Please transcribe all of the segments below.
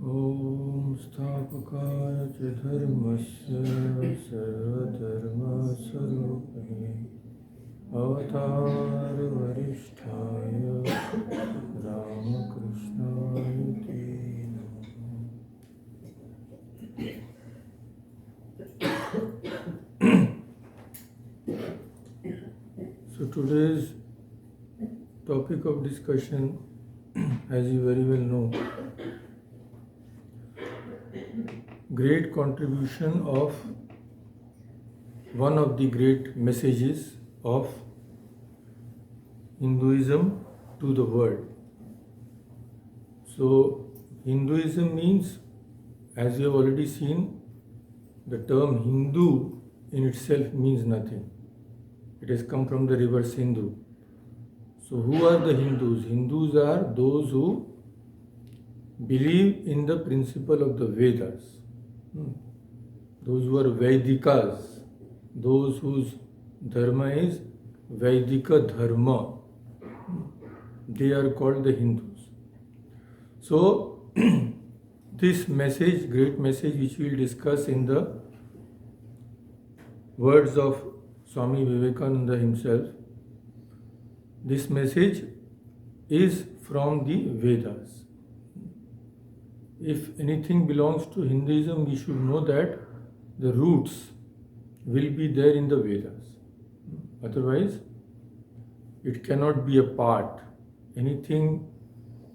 Om Stapakaya च धर्मस्य सर्वधर्मस्वरूपिणे अवतार वरिष्ठाय रामकृष्णाय ते नमः। So today's topic of discussion, as you very well know, great contribution of one of the great messages of Hinduism to the world. So Hinduism means, as you have already seen, the term Hindu in itself means nothing. It has come from the river Sindhu. So who are the Hindus? Hindus are those who believe in the principle of the Vedas. Those who are Vedikas, those whose dharma is Vedika dharma, they are called the Hindus. So this message, great message which we will discuss in the words of Swami Vivekananda himself, this message is from the Vedas. If anything belongs to Hinduism, we should know that the roots will be there in the Vedas. Otherwise, it cannot be a part. Anything,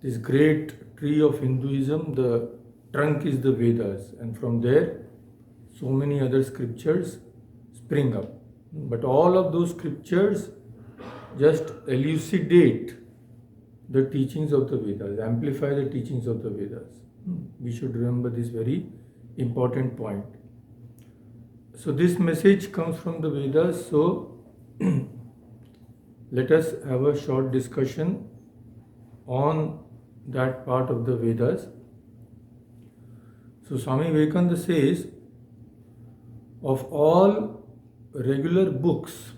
this great tree of Hinduism, the trunk is the Vedas, and from there, so many other scriptures spring up. But all of those scriptures just elucidate the teachings of the Vedas, amplify the teachings of the Vedas. We should remember this very important point. So this message comes from the Vedas. So let us have a short discussion on that part of the Vedas. So Swami Vivekananda says, of all regular books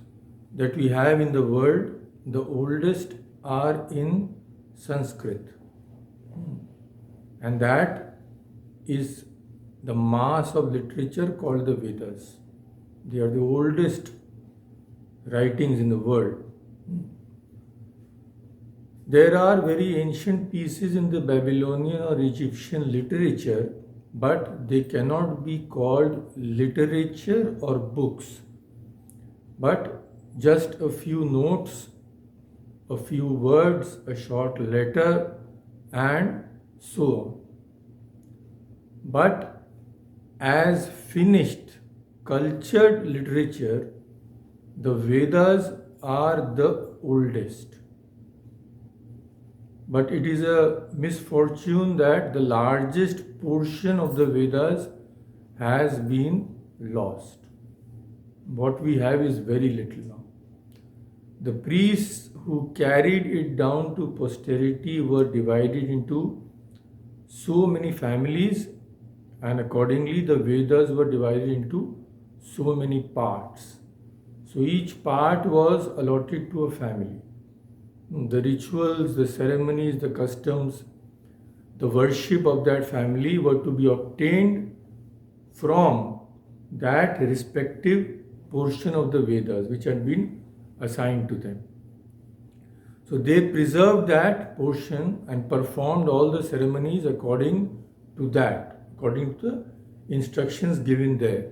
that we have in the world, the oldest are in Sanskrit. And that is the mass of literature called the Vedas. They are the oldest writings in the world. There are very ancient pieces in the Babylonian or Egyptian literature, but they cannot be called literature or books, but just a few notes, a few words, a short letter, and so on. But as finished, cultured literature, the Vedas are the oldest. But it is a misfortune that the largest portion of the Vedas has been lost. What we have is very little now. The priests who carried it down to posterity were divided into so many families, and accordingly the Vedas were divided into so many parts. So each part was allotted to a family. The rituals, the ceremonies, the customs, the worship of that family were to be obtained from that respective portion of the Vedas which had been assigned to them. So they preserved that portion and performed all the ceremonies according to that, according to the instructions given there.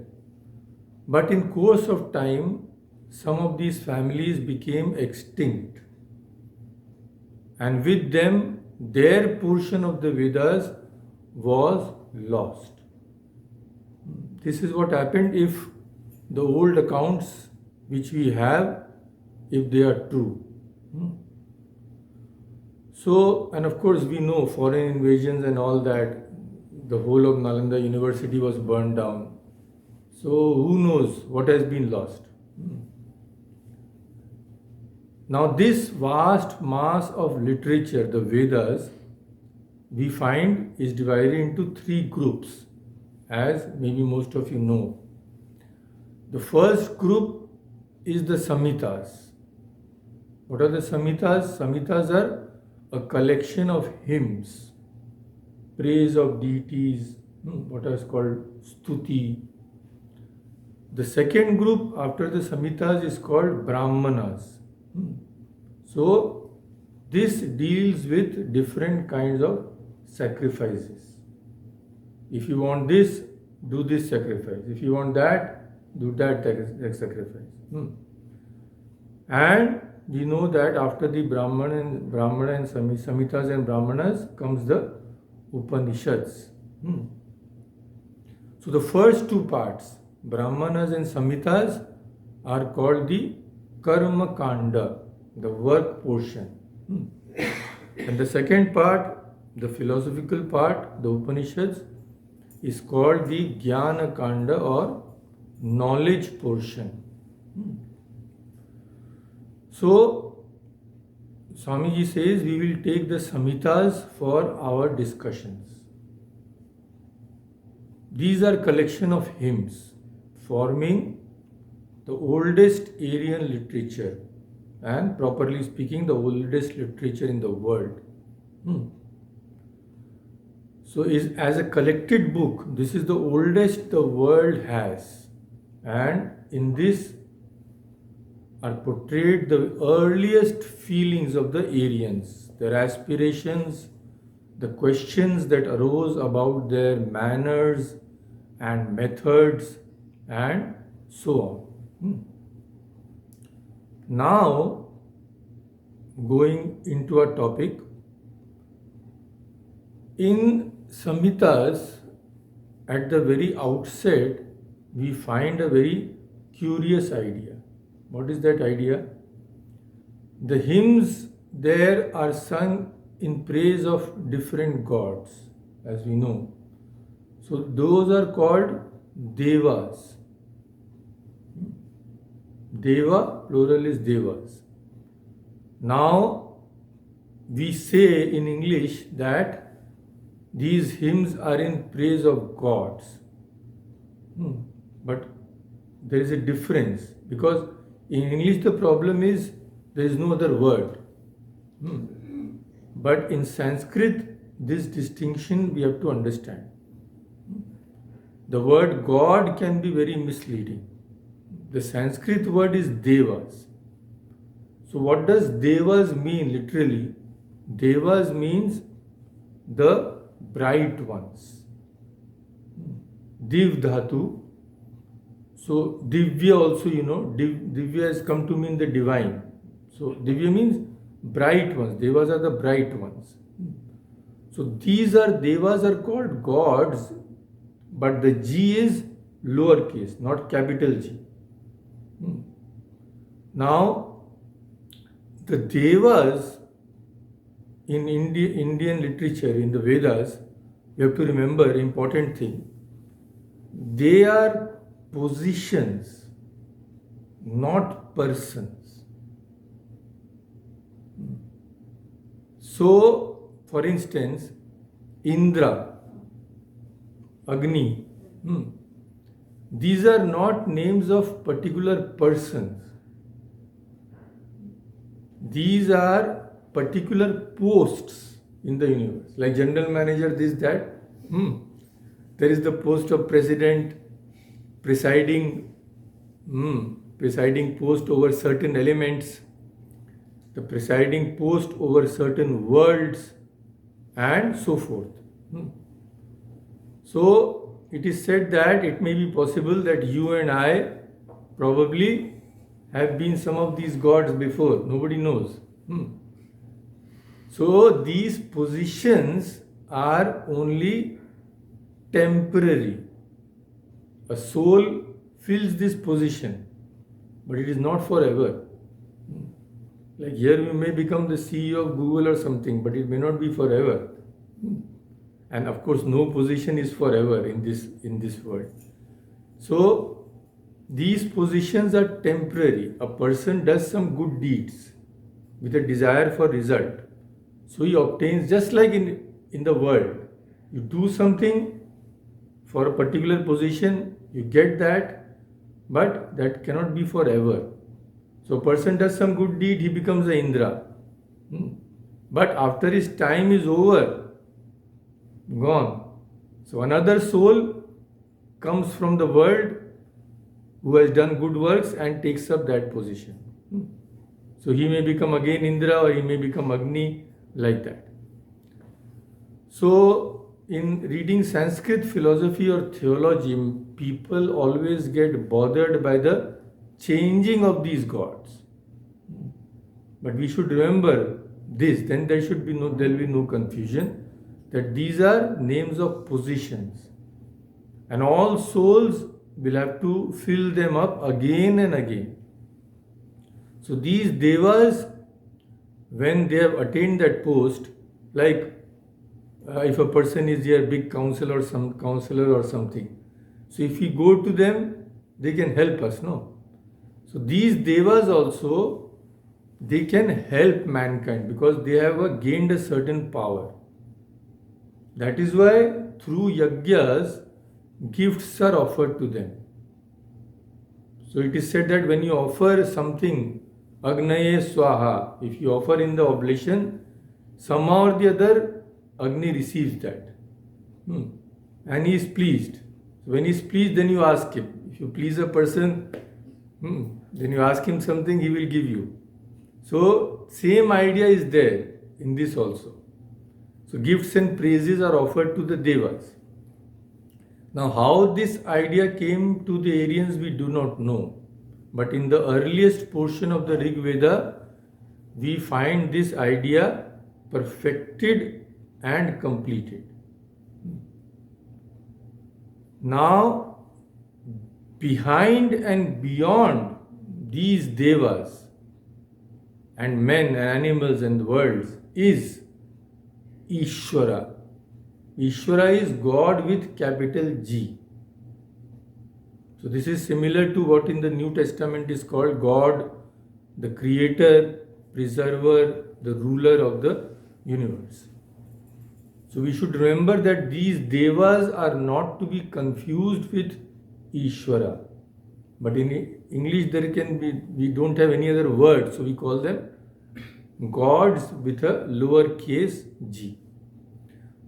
But in course of time, some of these families became extinct, and with them their portion of the Vedas was lost. This is what happened if the old accounts which we have, if they are true. So, and of course we know foreign invasions and all that, the whole of Nalanda University was burned down. So who knows what has been lost. Now this vast mass of literature, the Vedas, we find is divided into three groups, as maybe most of you know. The first group is the Samhitas. What are the Samhitas? Samhitas are a collection of hymns. praise of deities, what is called stuti. The second group after the Samhitas is called Brahmanas. So, this deals with different kinds of sacrifices. If you want this, do this sacrifice. If you want that, do that sacrifice. And we know that after the Brahmana and Samhitas and Brahmanas comes the Upanishads. So the first two parts, Brahmanas and Samhitas, are called the Karma Kanda, the work portion. And the second part, the philosophical part, the Upanishads, is called the Jnana Kanda or knowledge portion. So, Swamiji says we will take the Samhitas for our discussions. These are collection of hymns forming the oldest Aryan literature and, properly speaking, the oldest literature in the world. So, as a collected book, this is the oldest the world has, and in this are portrayed the earliest feelings of the Aryans, their aspirations, the questions that arose about their manners and methods, and so on. Now, going into a topic, in Samhitas, at the very outset, we find a very curious idea. What is that idea? The hymns there are sung in praise of different gods, as we know. So those are called devas. Deva, plural is devas. Now, we say in English that these hymns are in praise of gods. But there is a difference, because in English the problem is there is no other word. But in Sanskrit, this distinction we have to understand. The word God can be very misleading. The Sanskrit word is devas. So what does devas mean literally? Devas means the bright ones. Div dhatu. So divya also, divya has come to mean the divine. So divya means bright ones. Devas are the bright ones. So devas are called gods, but the G is lowercase, not capital G. Now, the devas in Indian literature, in the Vedas, you have to remember an important thing. They are positions, not persons. So, for instance, Indra, Agni, these are not names of particular persons. These are particular posts in the universe, like general manager, this, that. There is the post of president, presiding post over certain elements, the presiding post over certain worlds, and so forth. So it is said that it may be possible that you and I probably have been some of these gods before. Nobody knows. So these positions are only temporary. A soul fills this position, but it is not forever. Like here we may become the CEO of Google or something, but it may not be forever. And of course no position is forever in this world. So these positions are temporary. A person does some good deeds with a desire for result. So he obtains, just like in the world, you do something for a particular position, you get that, but that cannot be forever. So a person does some good deed, he becomes an Indra. But after his time is over, gone. So another soul comes from the world who has done good works and takes up that position. So he may become again Indra or he may become Agni, like that. So in reading Sanskrit philosophy or theology, people always get bothered by the changing of these gods. But we should remember this, then there will be no confusion, that these are names of positions. And all souls will have to fill them up again and again. So these devas, when they have attained that post, like if a person is their big counselor or something, so if we go to them, they can help us, no? So these devas also, they can help mankind because they have gained a certain power. That is why through yajnas, gifts are offered to them. So it is said that when you offer something, Agnaye Swaha, if you offer in the oblation, somehow or the other, Agni receives that. And he is pleased. So when he is pleased, then you ask him. If you please a person, then you ask him something, he will give you. So same idea is there in this also. So gifts and praises are offered to the devas. Now how this idea came to the Aryans, we do not know. But in the earliest portion of the Rig Veda, we find this idea perfected and completed. Now, behind and beyond these devas and men and animals and worlds is Ishvara. Ishvara is God with capital G. So this is similar to what in the New Testament is called God, the creator, preserver, the ruler of the universe. So we should remember that these devas are not to be confused with Ishvara. But in English we don't have any other word, so we call them gods with a lowercase g.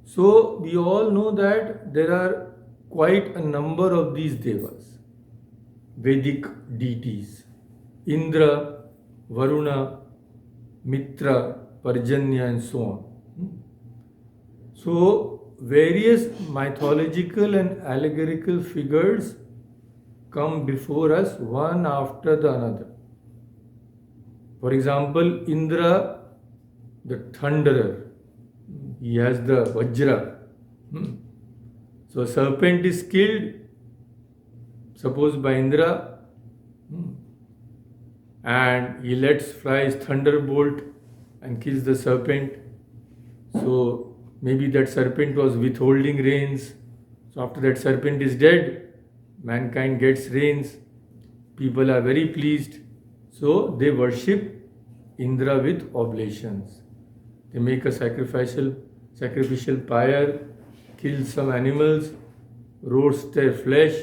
So we all know that there are quite a number of these devas. Vedic deities, Indra, Varuna, Mitra, Parjanya and so on. So various mythological and allegorical figures come before us one after the another. For example, Indra, the thunderer, he has the Vajra. So a serpent is killed, suppose by Indra, and he lets fly his thunderbolt and kills the serpent. So maybe that serpent was withholding rains. So after that serpent is dead, mankind gets rains. People are very pleased. So they worship Indra with oblations. They make a sacrificial pyre, kill some animals, roast their flesh,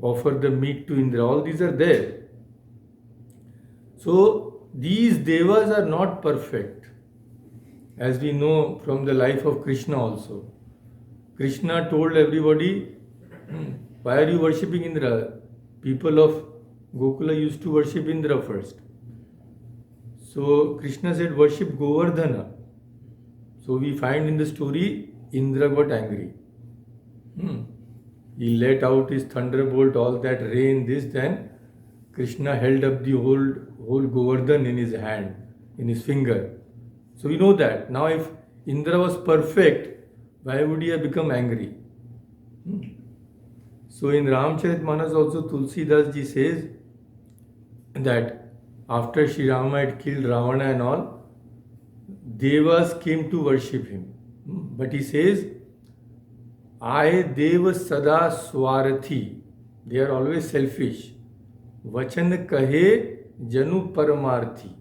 offer the meat to Indra. All these are there. So these devas are not perfect, as we know from the life of Krishna also. Krishna told everybody, why are you worshipping Indra? People of Gokula used to worship Indra first. So Krishna said, worship Govardhana. So we find in the story, Indra got angry. He let out his thunderbolt, all that rain, this, then Krishna held up the whole Govardhan in his hand, in his finger. So we know that. Now if Indra was perfect, why would he have become angry? So in Ramcharitmanas also Tulsidas ji says that after Sri Rama had killed Ravana and all, devas came to worship him. But he says, I Deva Sada Swarathi. They are always selfish. Vachan kahe janu paramarthi.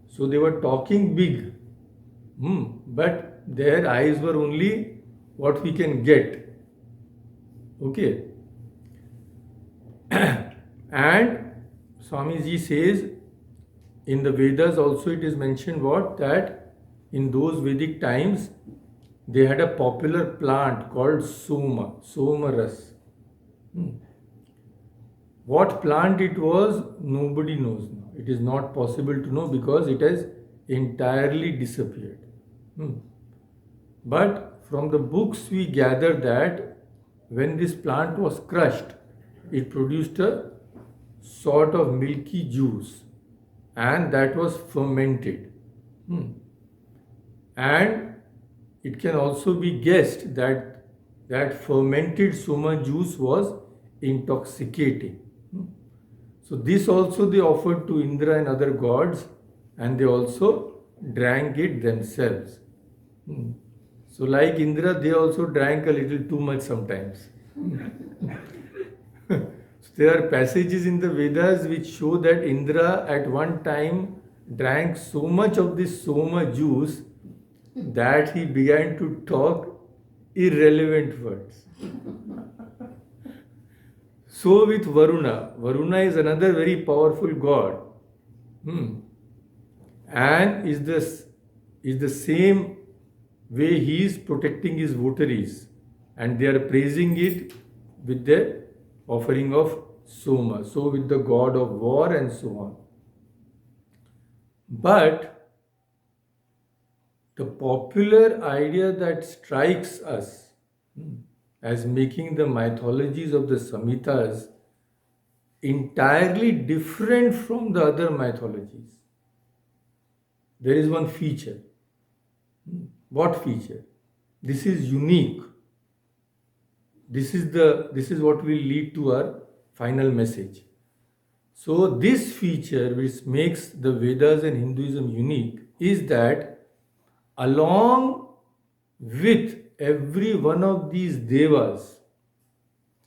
So they were talking big. But their eyes were only what we can get. Okay. And Swamiji says, in the Vedas also it is mentioned what? That in those Vedic times, they had a popular plant called somaras. Hmm. What plant it was, nobody knows now. It is not possible to know because it has entirely disappeared. Hmm. But from the books we gather that when this plant was crushed, it produced a sort of milky juice and that was fermented. Hmm. And it can also be guessed that that fermented soma juice was intoxicating. Hmm. So this also they offered to Indra and other gods, and they also drank it themselves. Hmm. So like Indra, they also drank a little too much sometimes. So there are passages in the Vedas which show that Indra at one time drank so much of this soma juice that he began to talk irrelevant words. So with Varuna. Varuna is another very powerful god. Hmm. And is the same way he is protecting his votaries, and they are praising it with the offering of Soma, so with the god of war and so on. But the popular idea that strikes us as making the mythologies of the Samhitas entirely different from the other mythologies. There is one feature. What feature? This is unique. This is what will lead to our final message. So this feature which makes the Vedas and Hinduism unique is that along with every one of these devas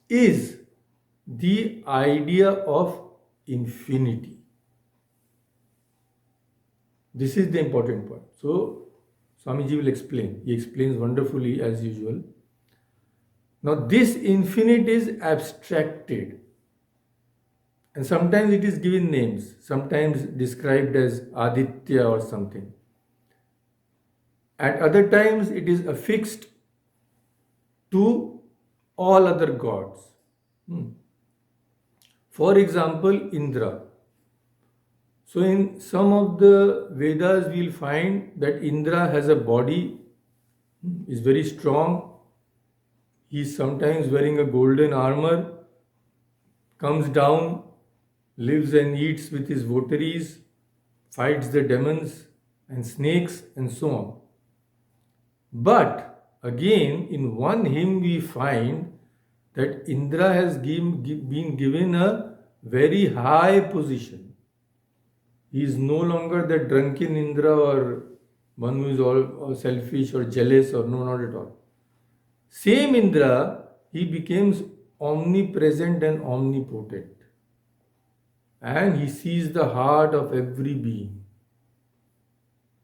is the idea of infinity. This is the important point. So Swamiji will explain. He explains wonderfully as usual. Now this infinite is abstracted, and sometimes it is given names, sometimes described as Aditya or something. At other times it is affixed to all other gods. For example, Indra. So in some of the Vedas we will find that Indra has a body, is very strong. He is sometimes wearing a golden armor, comes down, lives and eats with his votaries, fights the demons and snakes and so on. But again, in one hymn we find that Indra has been given a very high position. He is no longer the drunken Indra or one who is all selfish or jealous or no, not at all. Same Indra, he becomes omnipresent and omnipotent. And he sees the heart of every being.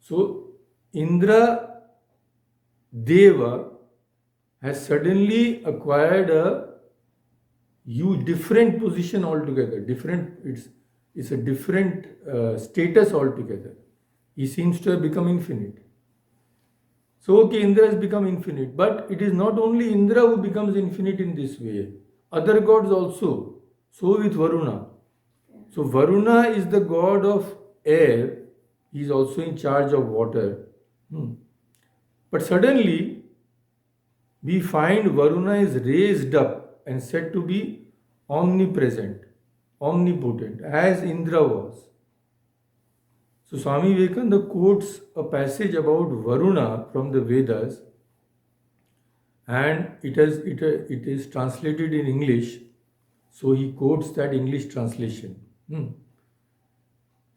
So Indra Deva has suddenly acquired a different position altogether. It's a different status altogether. He seems to have become infinite. So okay, Indra has become infinite, but it is not only Indra who becomes infinite in this way. Other gods also. So with Varuna. So Varuna is the god of air. He is also in charge of water. But suddenly we find Varuna is raised up and said to be omnipresent, omnipotent, as Indra was. So Swami Vivekananda quotes a passage about Varuna from the Vedas, and it is translated in English. So he quotes that English translation.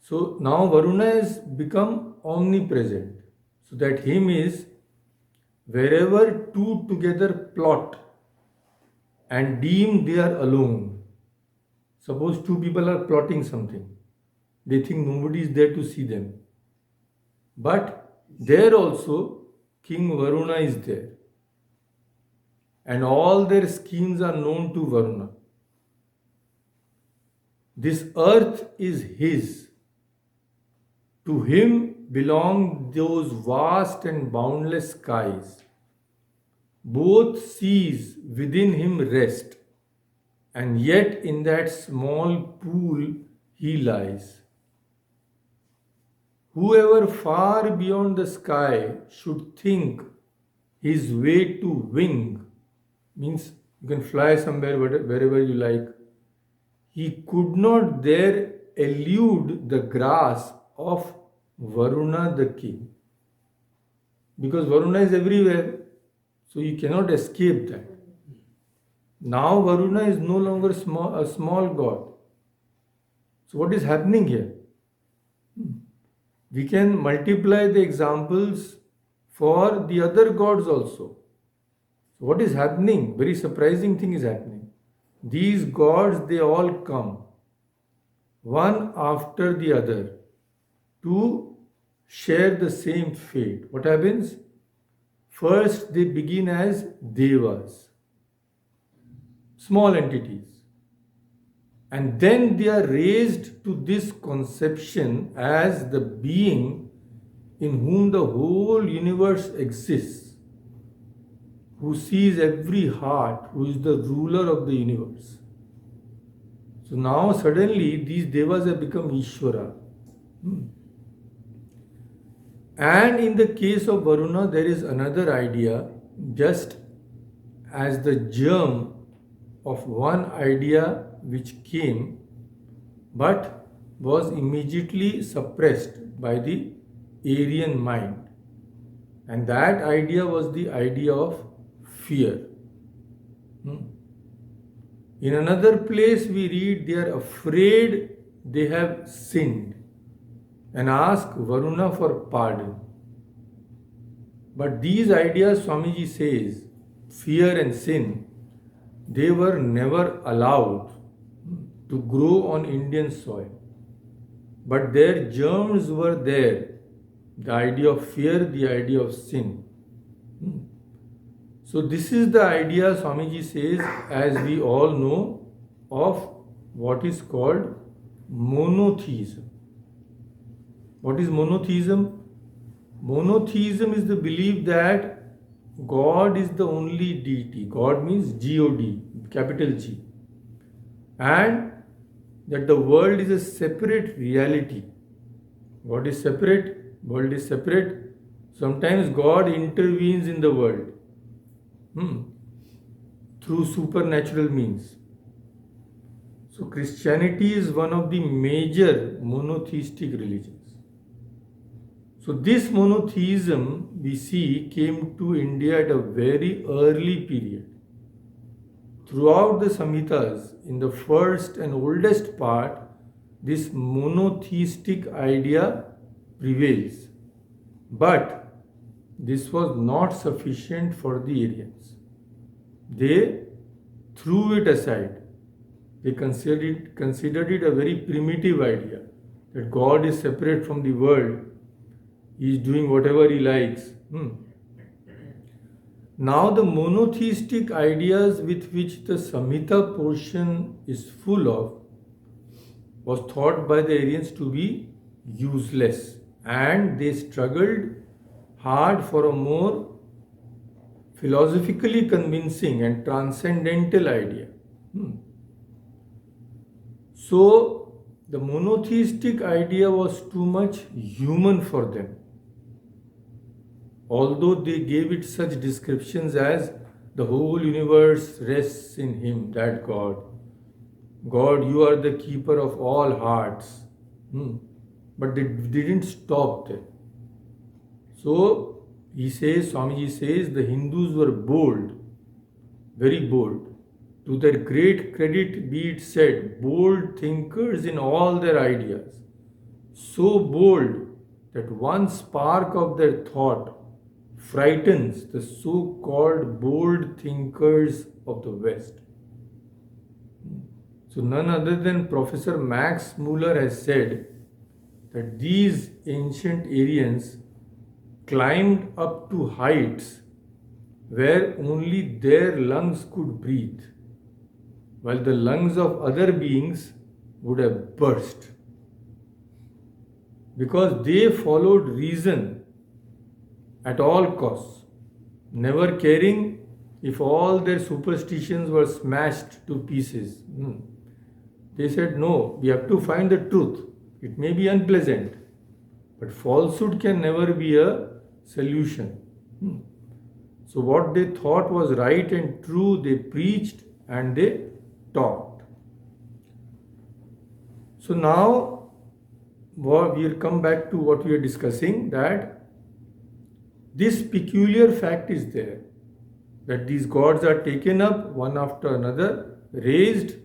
So now Varuna has become omnipresent. So that hymn is wherever two together plot and deem they are alone. Suppose two people are plotting something. They think nobody is there to see them. But there also King Varuna is there. And all their schemes are known to Varuna. This earth is his. To him belong those vast and boundless skies. both sees within him rest, and yet in that small pool he lies. Whoever far beyond the sky should think his way to wing, means you can fly somewhere wherever you like. He could not there elude the grasp of Varuna the king, because Varuna is everywhere, so you cannot escape that. Now Varuna is no longer a small god. So what is happening here? We can multiply the examples for the other gods also. So what is happening? Very surprising thing is happening. These gods, they all come one after the other to share the same fate. What happens? First, they begin as devas, small entities. And then they are raised to this conception as the being in whom the whole universe exists, who sees every heart, who is the ruler of the universe. So now suddenly these devas have become Ishvara. And in the case of Varuna, there is another idea, just as the germ of one idea which came but was immediately suppressed by the Aryan mind. And that idea was the idea of fear. In another place, we read they are afraid they have sinned and ask Varuna for pardon. But these ideas, Swamiji says, fear and sin, they were never allowed to grow on Indian soil. But their germs were there. The idea of fear, the idea of sin. So this is the idea, Swamiji says, as we all know, of what is called monotheism. What is monotheism? Monotheism is the belief that God is the only deity. God means God, capital G. And that the world is a separate reality. God is separate, world is separate. Sometimes God intervenes in the world through supernatural means. So Christianity is one of the major monotheistic religions. So this monotheism, we see, came to India at a very early period. Throughout the Samhitas, in the first and oldest part, this monotheistic idea prevails. But this was not sufficient for the Aryans. They threw it aside. They considered it a very primitive idea, that God is separate from the world. He is doing whatever he likes. Now the monotheistic ideas with which the Samhita portion is full of was thought by the Aryans to be useless, and they struggled hard for a more philosophically convincing and transcendental idea. So the monotheistic idea was too much human for them. Although they gave it such descriptions as the whole universe rests in him, that God. God, you are the keeper of all hearts. But they didn't stop there. So he says, Swamiji says, the Hindus were bold, very bold. To their great credit be it said, bold thinkers in all their ideas. So bold that one spark of their thought frightens the so-called bold thinkers of the West. So none other than Professor Max Muller has said that these ancient Aryans climbed up to heights where only their lungs could breathe, while the lungs of other beings would have burst. Because they followed reason at all costs, never caring if all their superstitions were smashed to pieces? They said, no, we have to find the truth. It may be unpleasant, but falsehood can never be a solution. So what they thought was right and true, they preached and they taught. So now we'll come back to what we are discussing, that this peculiar fact is there, that these gods are taken up one after another, raised,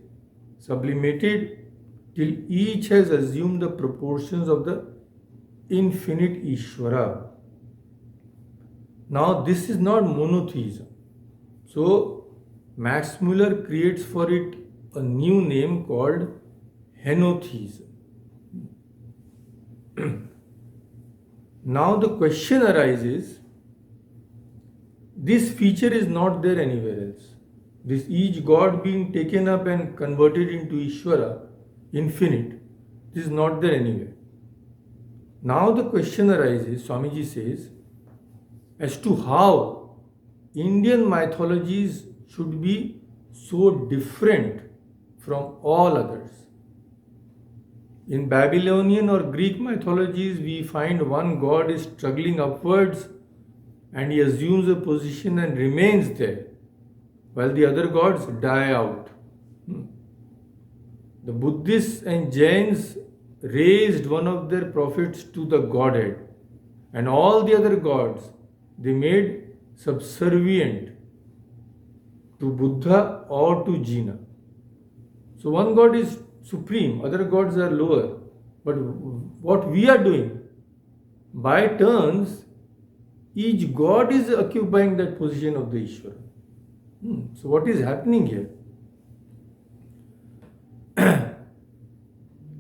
sublimated, till each has assumed the proportions of the infinite Ishvara. Now this is not monotheism. So Max Muller creates for it a new name called henotheism. Now the question arises, this feature is not there anywhere else. This each god being taken up and converted into Ishvara, infinite, this is not there anywhere. Now the question arises, Swamiji says, as to how Indian mythologies should be so different from all others. In Babylonian or Greek mythologies, we find one god is struggling upwards and he assumes a position and remains there, while the other gods die out. The Buddhists and Jains raised one of their prophets to the godhead, and all the other gods they made subservient to Buddha or to Jina. So one god is supreme, other gods are lower. But what we are doing, by turns, each god is occupying that position of the Ishvara. So what is happening here?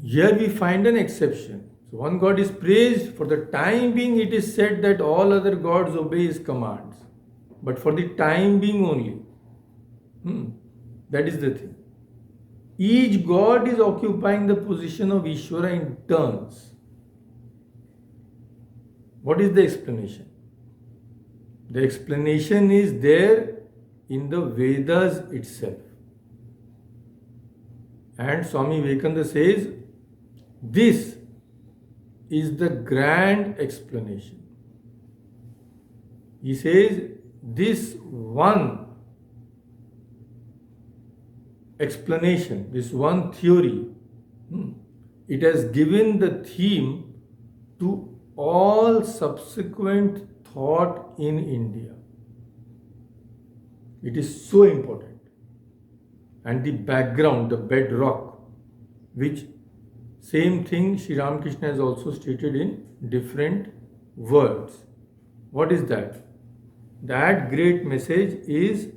Here we find an exception. So one god is praised. For the time being, it is said that all other gods obey his commands. But for the time being only. That is the thing. Each god is occupying the position of Ishvara in turns. What is the explanation? The explanation is there in the Vedas itself. And Swami Vivekananda says, this is the grand explanation. He says, this one explanation, this one theory, it has given the theme to all subsequent thought in India. It is so important. And the background, the bedrock, which same thing Sri Ramakrishna has also stated in different words. What is that? That great message is,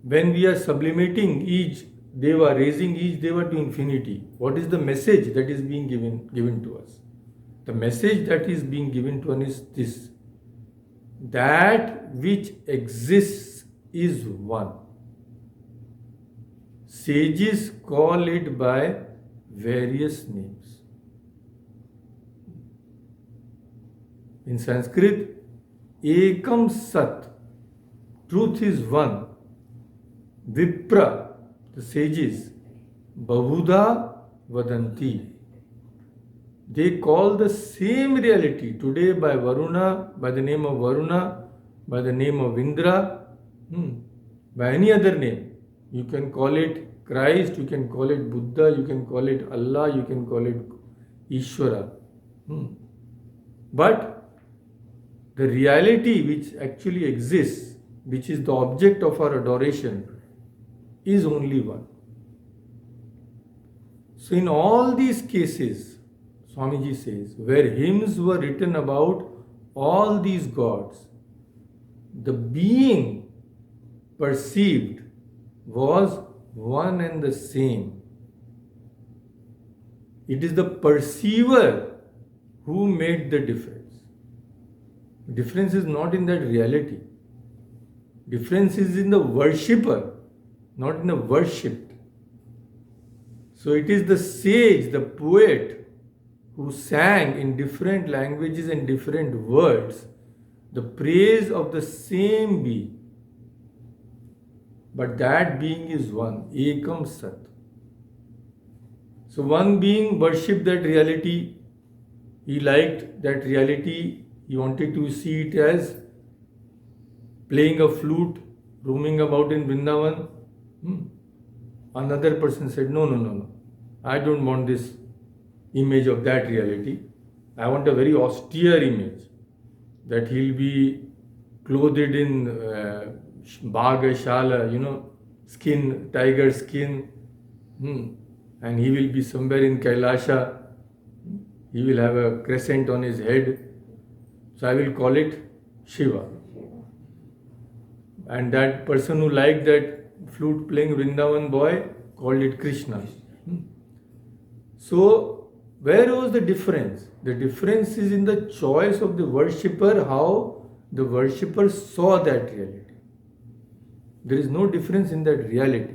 when we are sublimating each Deva, raising each Deva to infinity, what is the message that is being given to us? The message that is being given to us is this: that which exists is one. Sages call it by various names. In Sanskrit, Ekam Sat, truth is one. Vipra, the sages, Bahuda Vadanti. They call the same reality today by Varuna, by the name of Varuna, by the name of Indra, by any other name. You can call it Christ, you can call it Buddha, you can call it Allah, you can call it Ishvara. But the reality which actually exists, which is the object of our adoration, is only one. So in all these cases, Swamiji says, where hymns were written about all these gods, the being perceived was one and the same. It is the perceiver who made the difference. The difference is not in that reality. Difference is in the worshipper, not in the worshipped. So it is the sage, the poet, who sang in different languages and different words the praise of the same being, but that being is one, Ekam Sat. So one being worshipped that reality, he liked that reality, he wanted to see it as playing a flute, roaming about in Vrindavan. Hmm. Another person said, no, no, no, no. I don't want this image of that reality. I want a very austere image that he'll be clothed in baga shala, skin, tiger skin, and he will be somewhere in Kailasha. He will have a crescent on his head. So I will call it Shiva. And that person who liked that flute playing Vrindavan boy called it Krishna. So, where was the difference? The difference is in the choice of the worshipper, how the worshipper saw that reality. There is no difference in that reality.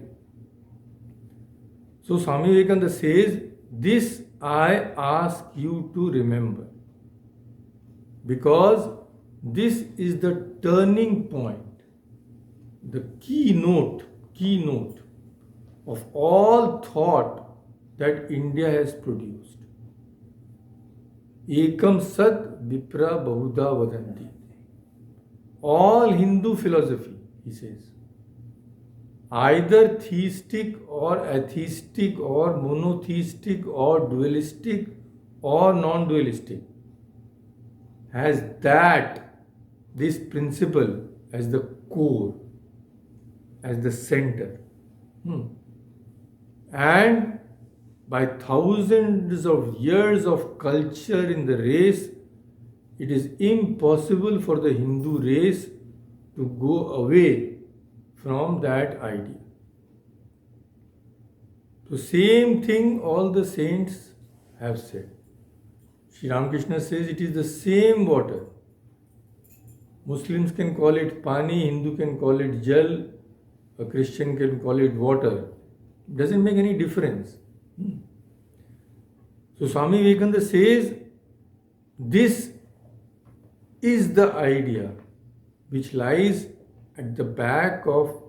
So, Swami Vivekananda says, this I ask you to remember. Because this is the turning point, the keynote of all thought that India has produced. Ekam Sat Vipra Bahuda Vadanti. All Hindu philosophy, he says, either theistic or atheistic or monotheistic or dualistic or non-dualistic, has this principle as the core, as the center. And by thousands of years of culture in the race, it is impossible for the Hindu race to go away from that idea. The same thing all the saints have said. Sri Ramakrishna says it is the same water. Muslims can call it pani, Hindu can call it jal, a Christian can call it water. It doesn't make any difference. So Swami Vivekananda says this is the idea which lies at the back of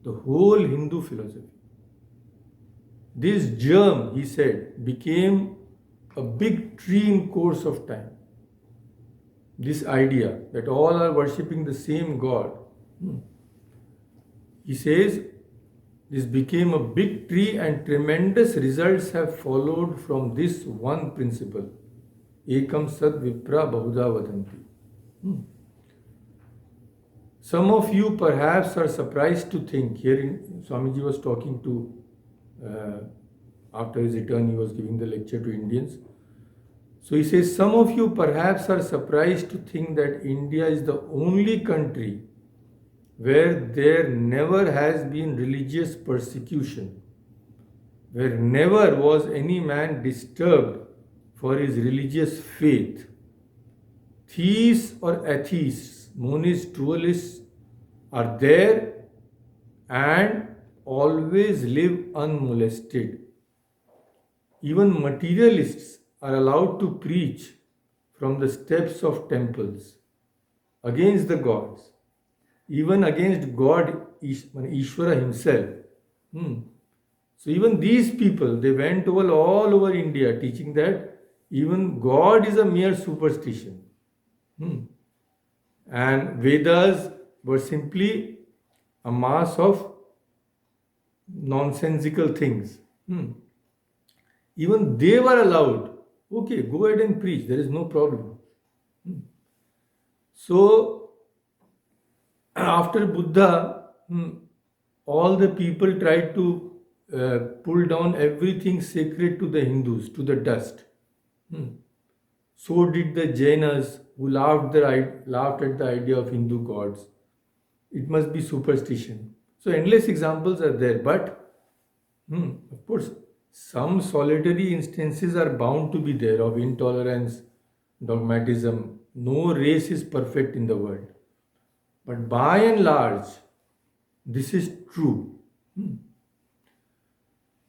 the whole Hindu philosophy. This germ, he said, became a big tree in course of time. This idea that all are worshipping the same God. He says this became a big tree and tremendous results have followed from this one principle. Ekam Sat Vipra Bahuda Vadanti. Some of you perhaps are surprised to think, here Swamiji was talking to, after his return he was giving the lecture to Indians. So he says, some of you perhaps are surprised to think that India is the only country where there never has been religious persecution, where never was any man disturbed for his religious faith. Theists or atheists, monists, dualists are there and always live unmolested. Even materialists are allowed to preach from the steps of temples against the gods, even against God, Ishvara himself. So even these people, they went all over India teaching that even God is a mere superstition. And Vedas were simply a mass of nonsensical things. Even they were allowed. Okay, go ahead and preach. There is no problem. So, after Buddha, all the people tried to pull down everything sacred to the Hindus, to the dust. So did the Jainas, who laughed at the idea of Hindu gods. It must be superstition. So endless examples are there, but of course, some solitary instances are bound to be there of intolerance, dogmatism. No race is perfect in the world. But by and large, this is true.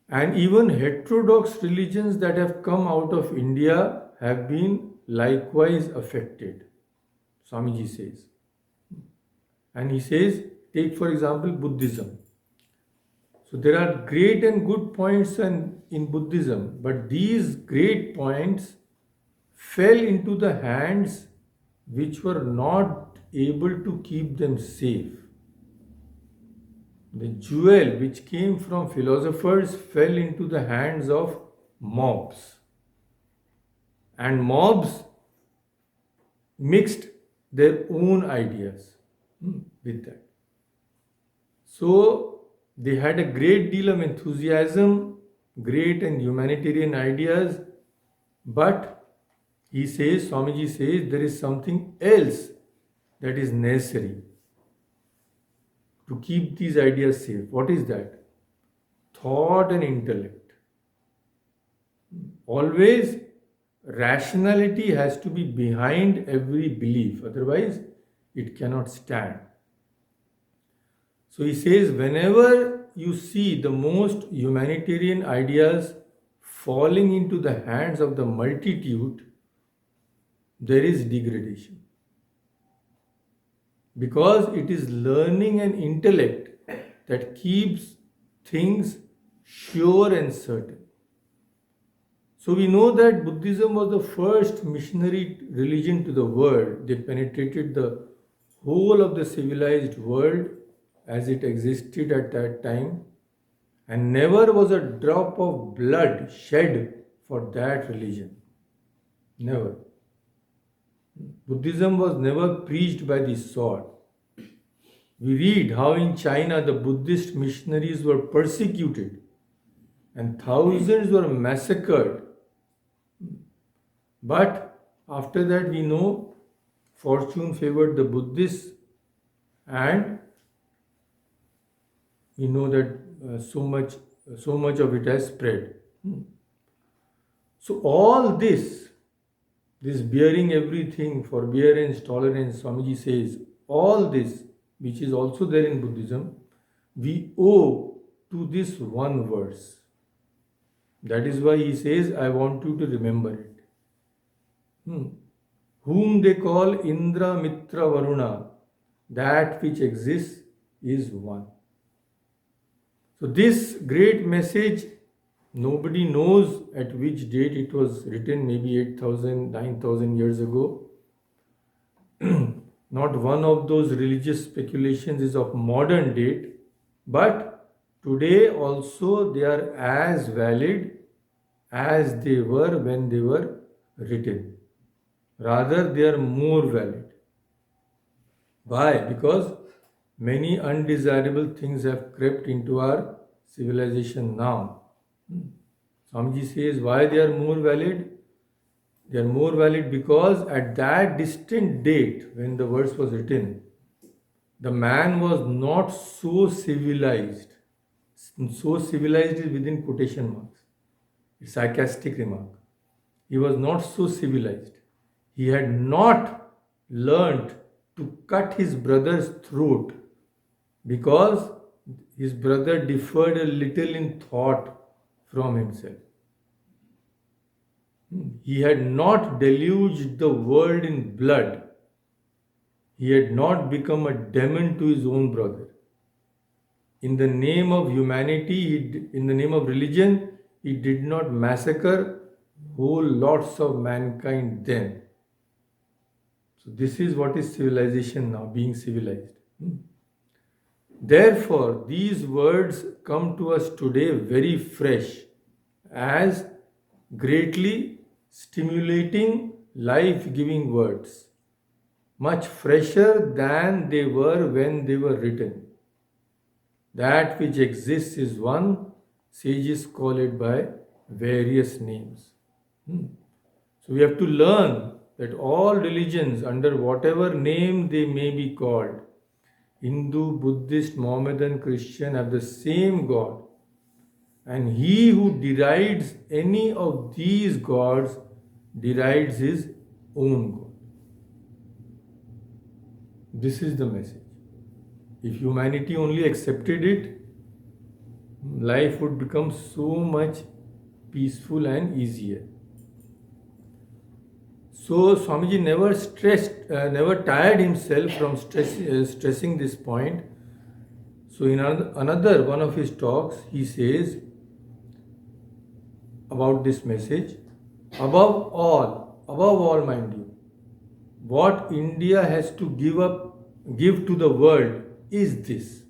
And even heterodox religions that have come out of India have been likewise affected, Swamiji says. And he says, it take for example Buddhism. So there are great and good points in Buddhism, but these great points fell into the hands which were not able to keep them safe. The jewel which came from philosophers fell into the hands of mobs, and mobs mixed their own ideas with that. So they had a great deal of enthusiasm, great and humanitarian ideas, but he says, Swamiji says, there is something else that is necessary to keep these ideas safe. What is that? Thought and intellect. Always rationality has to be behind every belief, otherwise it cannot stand. So he says, whenever you see the most humanitarian ideas falling into the hands of the multitude, there is degradation. Because it is learning and intellect that keeps things sure and certain. So we know that Buddhism was the first missionary religion to the world. They penetrated the whole of the civilized world as it existed at that time, and never was a drop of blood shed for that religion. Never. Buddhism was never preached by the sword. We read how in China the Buddhist missionaries were persecuted and thousands were massacred. But after that we know fortune favored the Buddhists, and we know that so much of it has spread. So all this bearing everything, forbearance, tolerance, Swamiji says, all this which is also there in Buddhism, we owe to this one verse. That is why he says, I want you to remember it. Whom they call Indra, Mitra, Varuna, that which exists is one. So this great message, nobody knows at which date it was written, maybe 8,000, 9,000 years ago. Not one of those religious speculations is of modern date, but today also they are as valid as they were when they were written. Rather, they are more valid. Why? Because many undesirable things have crept into our civilization now. Swamiji says why they are more valid? They are more valid because at that distant date when the verse was written, the man was not so civilized. So civilized is within quotation marks. It's a sarcastic remark. He was not so civilized. He had not learnt to cut his brother's throat because his brother differed a little in thought from himself. He had not deluged the world in blood. He had not become a demon to his own brother. In the name of humanity, in the name of religion, he did not massacre whole lots of mankind then. So this is what is civilization now, being civilized. Therefore, these words come to us today very fresh as greatly stimulating, life-giving words, much fresher than they were when they were written. That which exists is one, sages call it by various names. So we have to learn that all religions, under whatever name they may be called, Hindu, Buddhist, Mohammedan, Christian, have the same God. And he who derides any of these gods derides his own God. This is the message. If humanity only accepted it, life would become so much peaceful and easier. So Swamiji never tired himself from stressing this point, So in another one of his talks, he says about this message, above all, mind you, what India has to give to the world is this.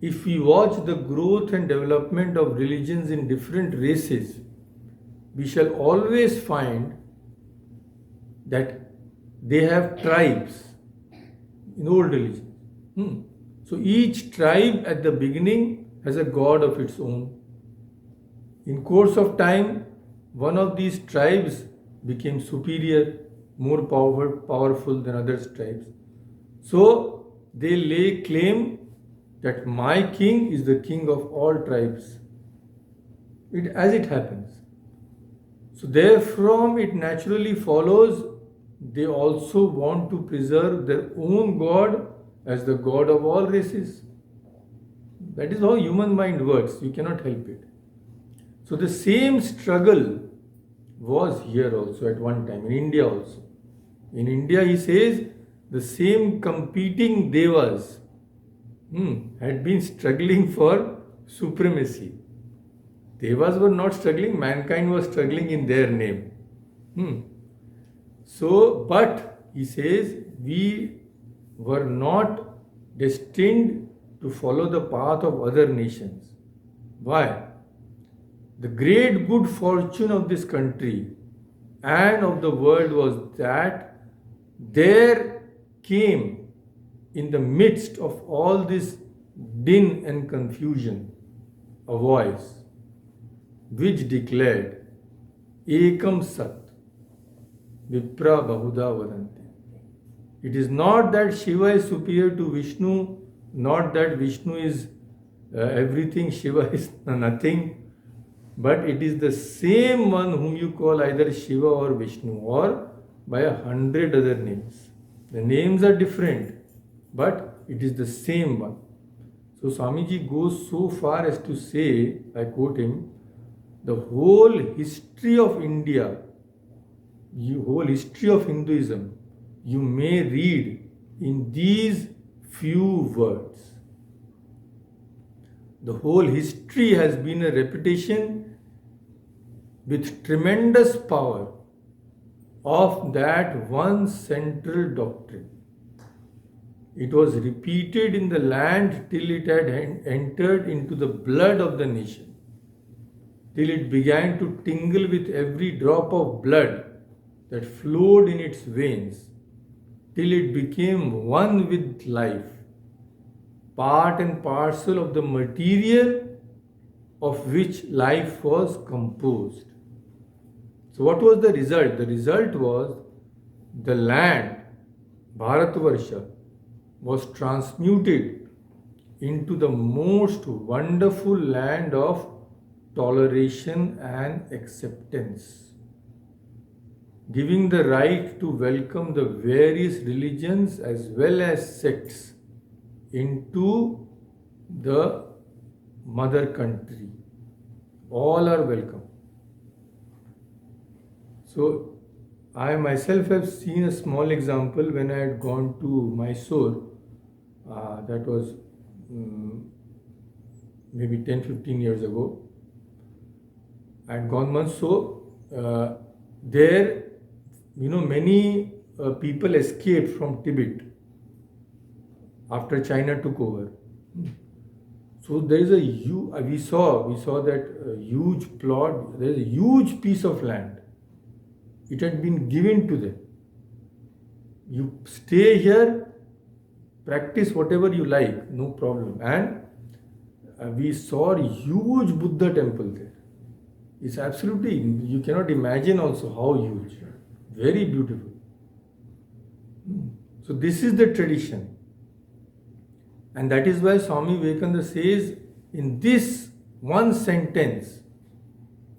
If we watch the growth and development of religions in different races, we shall always find that they have tribes in old religions. So each tribe at the beginning has a god of its own. In course of time, one of these tribes became superior, more powerful than other tribes. So they lay claim that my king is the king of all tribes. As it happens. So therefrom it naturally follows they also want to preserve their own God as the God of all races. That is how human mind works. You cannot help it. So the same struggle was here also at one time, in India also. In India, he says, the same competing devas had been struggling for supremacy. Devas were not struggling, mankind was struggling in their name. So, but he says, we were not destined to follow the path of other nations. Why? The great good fortune of this country and of the world was that there came in the midst of all this din and confusion a voice which declared Ekam Sat Vipra Bahuda Vadanti. It is not that Shiva is superior to Vishnu, not that Vishnu is everything, Shiva is nothing, but it is the same one whom you call either Shiva or Vishnu or by 100 other names. The names are different, but it is the same one. So Swamiji goes so far as to say, I quote him, the whole history of India, whole history of Hinduism, you may read in these few words. The whole history has been a repetition with tremendous power of that one central doctrine. It was repeated in the land till it had entered into the blood of the nation, till it began to tingle with every drop of blood that flowed in its veins, till it became one with life, part and parcel of the material of which life was composed. So what was the result? The result was the land, Bharatvarsha, was transmuted into the most wonderful land of toleration and acceptance, giving the right to welcome the various religions as well as sects into the mother country. All are welcome. So, I myself have seen a small example when I had gone to Mysore. That was maybe 10-15 years ago. I had gone once. So, there, many people escaped from Tibet after China took over. So there is we saw that huge plot. There is a huge piece of land. It had been given to them. You stay here, practice whatever you like, no problem. And we saw a huge Buddha temple there. It's absolutely, you cannot imagine also how huge. Very beautiful. So this is the tradition. And that is why Swami Vivekananda says in this one sentence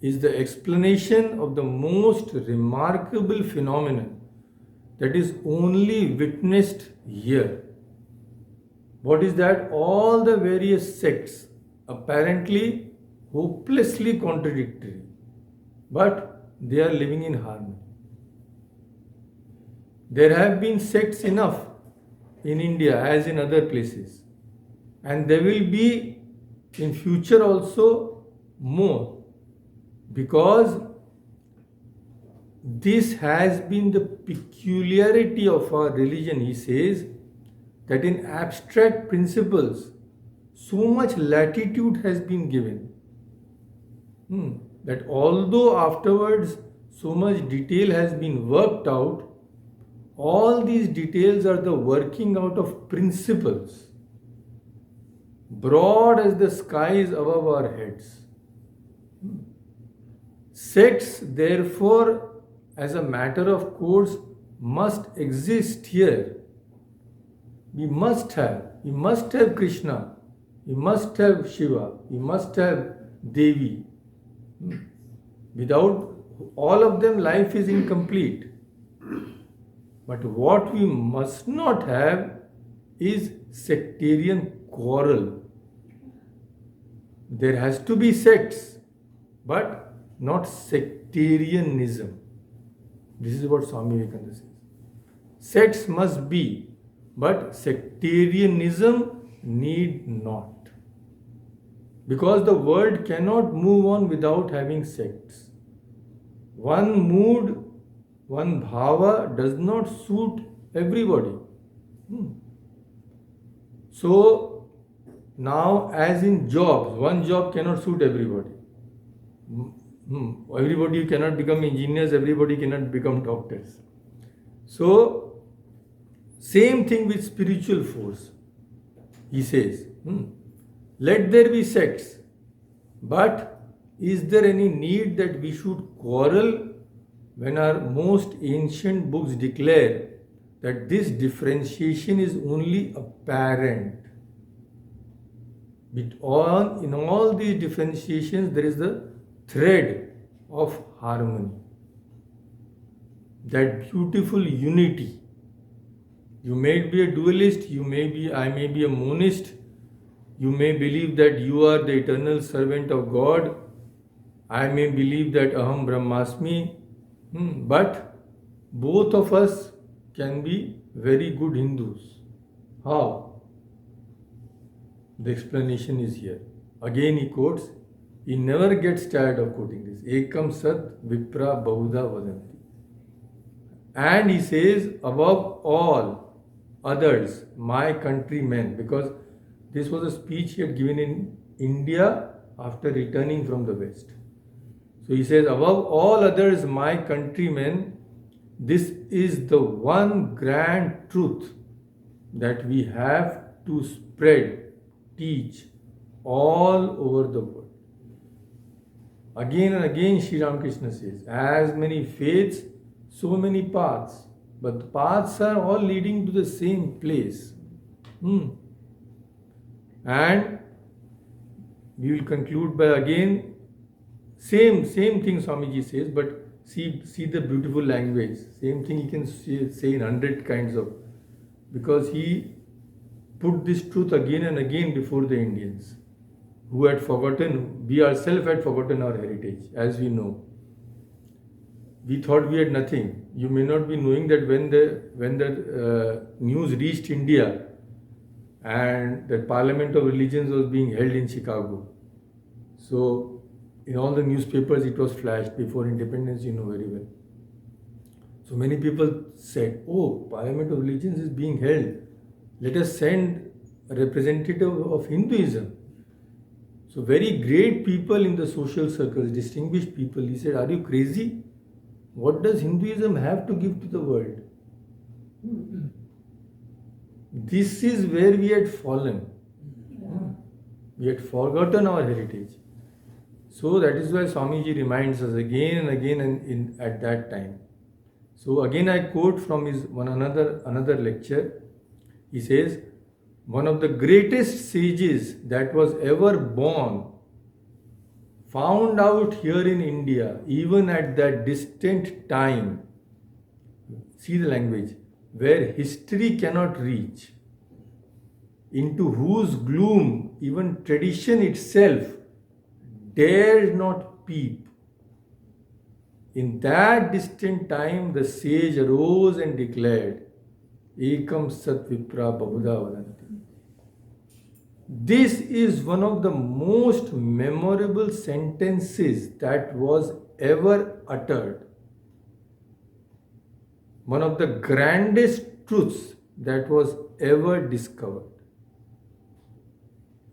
is the explanation of the most remarkable phenomenon that is only witnessed here. What is that? All the various sects, apparently hopelessly contradictory, but they are living in harmony. There have been sects enough in India as in other places. and there will be in future also more, because this has been the peculiarity of our religion. He says that in abstract principles, so much latitude has been given, that although afterwards so much detail has been worked out, all these details are the working out of principles, broad as the skies above our heads. Sects, therefore, as a matter of course, must exist here. We must have Krishna, we must have Shiva, we must have Devi. Without all of them, life is incomplete. But what we must not have is sectarian quarrel. There has to be sects, but not sectarianism. This is what Swami Vivekananda says. Sects must be, but sectarianism need not. Because the world cannot move on without having sects. One mood, one bhava does not suit everybody. So, now as in jobs, one job cannot suit everybody. Everybody cannot become engineers, everybody cannot become doctors. So, same thing with spiritual force. He says, let there be sects, but is there any need that we should quarrel when our most ancient books declare that this differentiation is only apparent? In all these differentiations, there is the thread of harmony, that beautiful unity. You may be a dualist, I may be a monist, you may believe that you are the eternal servant of God, I may believe that Aham Brahmasmi, but both of us can be very good Hindus. How? The explanation is here. Again he quotes, he never gets tired of quoting this. Ekam Sat Vipra Bahuda Vadanti. And he says, above all others, my countrymen, because this was a speech he had given in India after returning from the West. So he says, above all others, my countrymen, this is the one grand truth that we have to spread, teach all over the world. Again and again, Sri Ramakrishna says, as many faiths, so many paths, but the paths are all leading to the same place. And we will conclude by again, same thing Swamiji says, but see the beautiful language. Same thing he can say in 100 kinds of, because he put this truth again and again before the Indians, who had forgotten, we ourselves had forgotten our heritage, as we know. We thought we had nothing. You may not be knowing that when the news reached India and the Parliament of Religions was being held in Chicago, so in all the newspapers it was flashed before independence, you know very well. So many people said, oh, Parliament of Religions is being held. Let us send a representative of Hinduism. So very great people in the social circles, distinguished people, he said, are you crazy? What does Hinduism have to give to the world? This is where we had fallen. We had forgotten our heritage. So that is why Swamiji reminds us again and again at that time. So again I quote from his another lecture. He says, one of the greatest sages that was ever born found out here in India, even at that distant time, see the language, where history cannot reach, into whose gloom even tradition itself dared not peep. In that distant time, the sage arose and declared, Ekam Sat Vipra Bahuda Vadanti. This is one of the most memorable sentences that was ever uttered, one of the grandest truths that was ever discovered.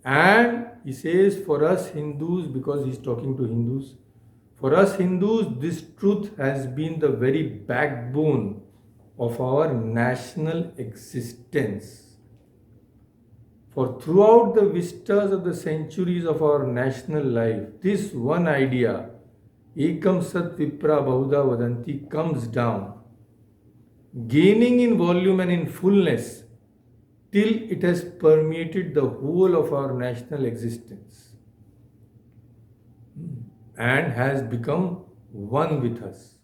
And he says, for us Hindus, because he's talking to Hindus, for us Hindus, this truth has been the very backbone of our national existence. For throughout the vistas of the centuries of our national life, this one idea, Ekam Sat Vipra Bahuda Vadanti, comes down, gaining in volume and in fullness till it has permeated the whole of our national existence and has become one with us.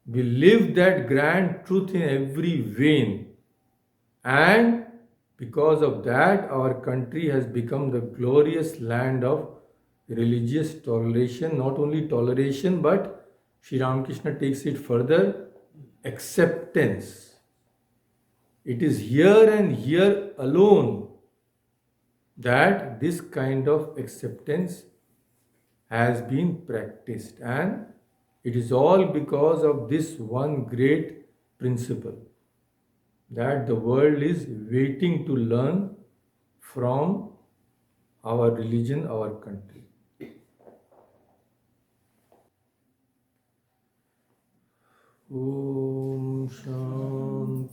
We live that grand truth in every vein, and because of that, our country has become the glorious land of religious toleration. Not only toleration, but Sri Ramakrishna takes it further, acceptance. It is here and here alone that this kind of acceptance has been practiced, and it is all because of this one great principle that the world is waiting to learn from our religion, our country. Om Shanti.